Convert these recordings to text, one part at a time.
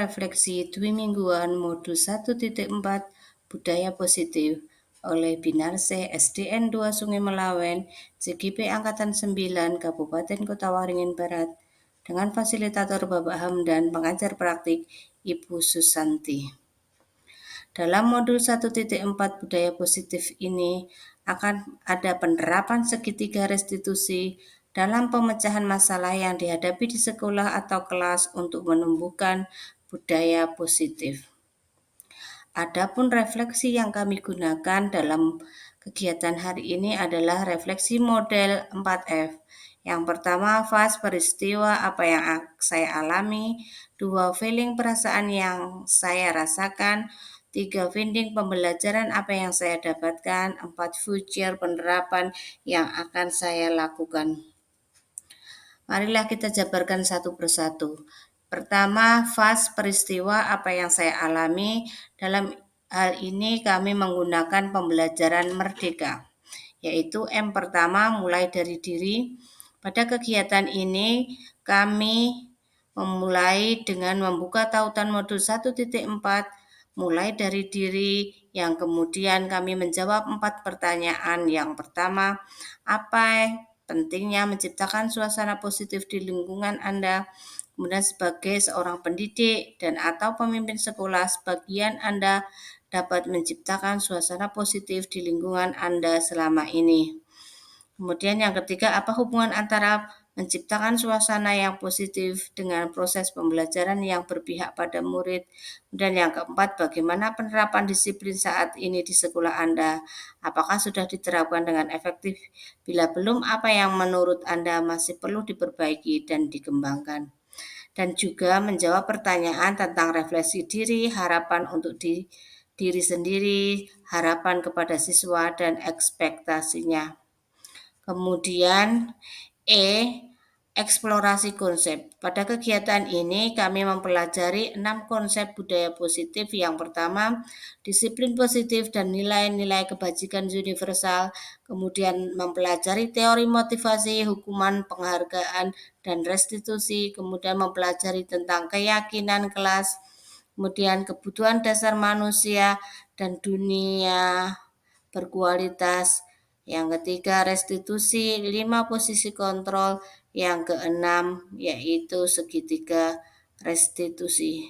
refleksi dwi mingguan modul 1.4 Budaya Positif oleh Binarseh SDN 2 Sungai Melawen, CGP Angkatan 9, Kabupaten Kota Waringin Barat, dengan fasilitator Bapak Hamdan, pengajar praktik Ibu Susanti. Dalam modul 1.4 Budaya Positif ini akan ada penerapan segitiga restitusi dalam pemecahan masalah yang dihadapi di sekolah atau kelas untuk menumbuhkan budaya positif. Adapun refleksi yang kami gunakan dalam kegiatan hari ini adalah refleksi model 4F. Yang pertama, fase peristiwa apa yang saya alami. 2, feeling perasaan yang saya rasakan. 3, finding pembelajaran apa yang saya dapatkan. 4, future penerapan yang akan saya lakukan. Marilah kita jabarkan satu persatu. Pertama, fase peristiwa apa yang saya alami. Dalam hal ini kami menggunakan pembelajaran merdeka, yaitu M pertama mulai dari diri. Pada kegiatan ini kami memulai dengan membuka tautan modul 1.4 mulai dari diri, yang kemudian kami menjawab 4 pertanyaan. Yang pertama, apa pentingnya menciptakan suasana positif di lingkungan Anda? Kemudian sebagai seorang pendidik dan atau pemimpin sekolah, sebagian Anda dapat menciptakan suasana positif di lingkungan Anda selama ini. Kemudian yang ketiga, apa hubungan antara menciptakan suasana yang positif dengan proses pembelajaran yang berpihak pada murid? Dan yang keempat, bagaimana penerapan disiplin saat ini di sekolah Anda? Apakah sudah diterapkan dengan efektif? Bila belum, apa yang menurut Anda masih perlu diperbaiki dan dikembangkan? Dan juga menjawab pertanyaan tentang refleksi diri, harapan untuk diri sendiri, harapan kepada siswa, dan ekspektasinya. Kemudian eksplorasi konsep. Pada kegiatan ini kami mempelajari 6 konsep budaya positif. Yang pertama, disiplin positif dan nilai-nilai kebajikan universal. Kemudian mempelajari teori motivasi, hukuman, penghargaan, dan restitusi. Kemudian mempelajari tentang keyakinan kelas. Kemudian kebutuhan dasar manusia dan dunia berkualitas. Yang ketiga, restitusi 5 posisi kontrol. Yang keenam, yaitu segitiga restitusi.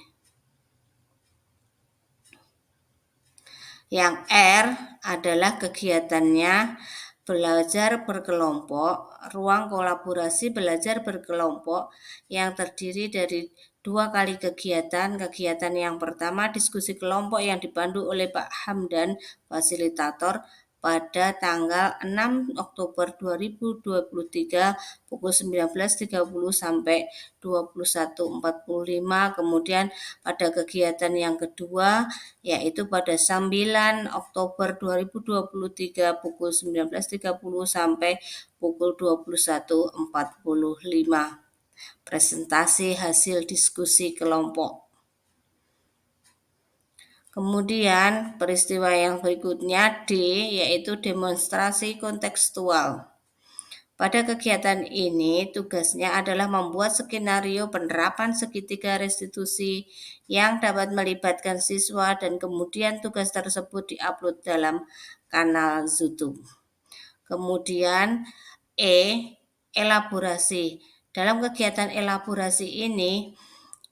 Yang R adalah kegiatannya belajar berkelompok, ruang kolaborasi belajar berkelompok yang terdiri dari 2 kali kegiatan. Kegiatan yang pertama, diskusi kelompok yang dipandu oleh Pak Hamdan, fasilitator, pada tanggal 6 Oktober 2023 pukul 19.30 sampai 21.45. Kemudian pada kegiatan yang kedua, yaitu pada 9 Oktober 2023 pukul 19.30 sampai pukul 21.45. Presentasi hasil diskusi kelompok. Kemudian peristiwa yang berikutnya D, yaitu demonstrasi kontekstual. Pada kegiatan ini tugasnya adalah membuat skenario penerapan segitiga restitusi yang dapat melibatkan siswa, dan kemudian tugas tersebut diupload dalam kanal YouTube. Kemudian elaborasi. Dalam kegiatan elaborasi ini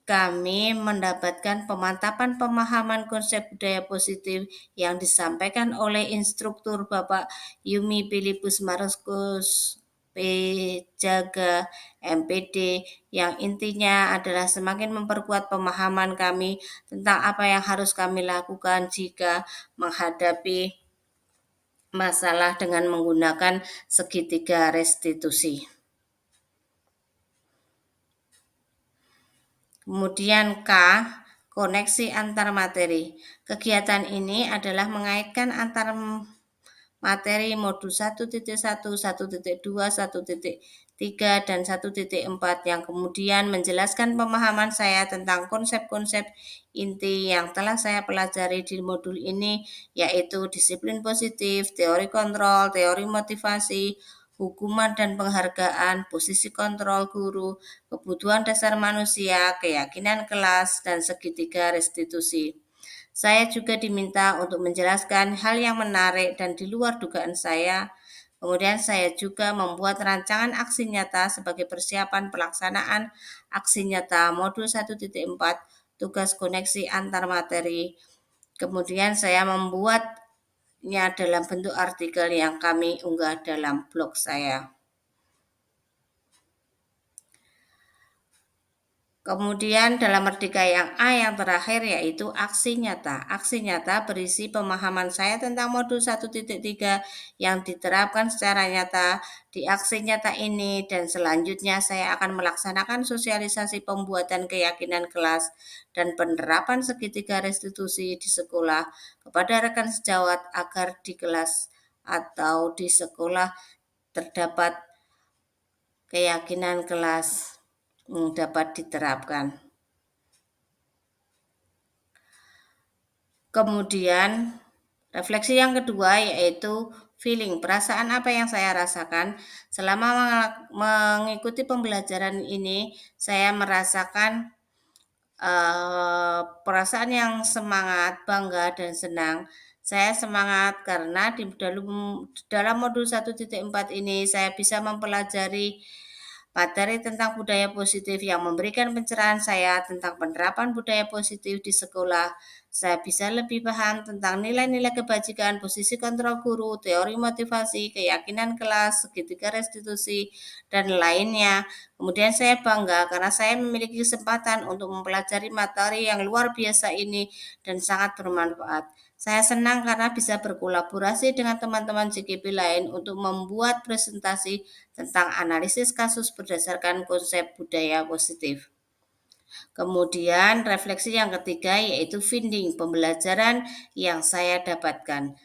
kami mendapatkan pemantapan pemahaman konsep budaya positif yang disampaikan oleh instruktur Bapak Yumi Filipus Markus P.Jaga MPD, yang intinya adalah semakin memperkuat pemahaman kami tentang apa yang harus kami lakukan jika menghadapi masalah dengan menggunakan segitiga restitusi. Kemudian K, koneksi antar materi. Kegiatan ini adalah mengaitkan antar materi modul 1.1, 1.2, 1.3, dan 1.4 yang kemudian menjelaskan pemahaman saya tentang konsep-konsep inti yang telah saya pelajari di modul ini, yaitu disiplin positif, teori kontrol, teori motivasi, hukuman dan penghargaan, posisi kontrol guru, kebutuhan dasar manusia, keyakinan kelas, dan segitiga restitusi. Saya juga diminta untuk menjelaskan hal yang menarik dan di luar dugaan saya. Kemudian saya juga membuat rancangan aksi nyata sebagai persiapan pelaksanaan aksi nyata modul 1.4 tugas koneksi antar materi. Kemudian saya membuatnya dalam bentuk artikel yang kami unggah dalam blog saya. Kemudian dalam merdeka yang A yang terakhir yaitu aksi nyata. Aksi nyata berisi pemahaman saya tentang modul 1.3 yang diterapkan secara nyata di aksi nyata ini, dan selanjutnya saya akan melaksanakan sosialisasi pembuatan keyakinan kelas dan penerapan segitiga restitusi di sekolah kepada rekan sejawat agar di kelas atau di sekolah terdapat keyakinan kelas dapat diterapkan. Kemudian refleksi yang kedua yaitu feeling, perasaan apa yang saya rasakan selama mengikuti pembelajaran ini. Saya merasakan perasaan yang semangat, bangga, dan senang. Saya semangat karena di dalam modul 1.4 ini saya bisa mempelajari materi tentang budaya positif yang memberikan pencerahan saya tentang penerapan budaya positif di sekolah. Saya bisa lebih paham tentang nilai-nilai kebajikan, posisi kontrol guru, teori motivasi, keyakinan kelas, segitiga restitusi, dan lainnya. Kemudian saya bangga karena saya memiliki kesempatan untuk mempelajari materi yang luar biasa ini dan sangat bermanfaat. Saya senang karena bisa berkolaborasi dengan teman-teman JKP lain untuk membuat presentasi tentang analisis kasus berdasarkan konsep budaya positif. Kemudian refleksi yang ketiga yaitu finding, pembelajaran yang saya dapatkan.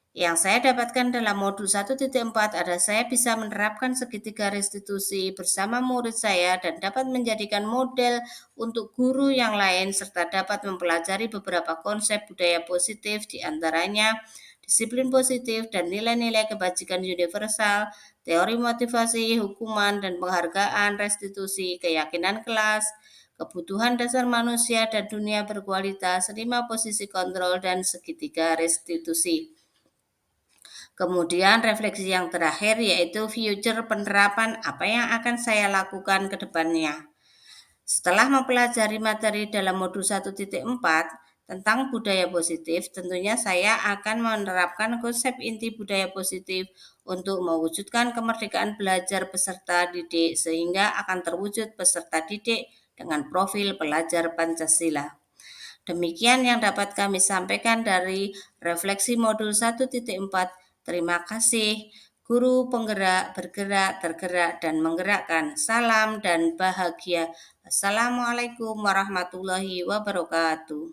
Yang saya dapatkan dalam modul 1.4 adalah saya bisa menerapkan segitiga restitusi bersama murid saya dan dapat menjadikan model untuk guru yang lain serta dapat mempelajari beberapa konsep budaya positif diantaranya disiplin positif dan nilai-nilai kebajikan universal, teori motivasi, hukuman dan penghargaan, restitusi, keyakinan kelas, kebutuhan dasar manusia dan dunia berkualitas, 5 posisi kontrol dan segitiga restitusi. Kemudian refleksi yang terakhir yaitu future penerapan apa yang akan saya lakukan ke depannya. Setelah mempelajari materi dalam modul 1.4 tentang budaya positif, tentunya saya akan menerapkan konsep inti budaya positif untuk mewujudkan kemerdekaan belajar peserta didik sehingga akan terwujud peserta didik dengan profil pelajar Pancasila. Demikian yang dapat kami sampaikan dari refleksi modul 1.4. Terima kasih. Guru penggerak, bergerak, tergerak, dan menggerakkan. Salam dan bahagia. Assalamualaikum warahmatullahi wabarakatuh.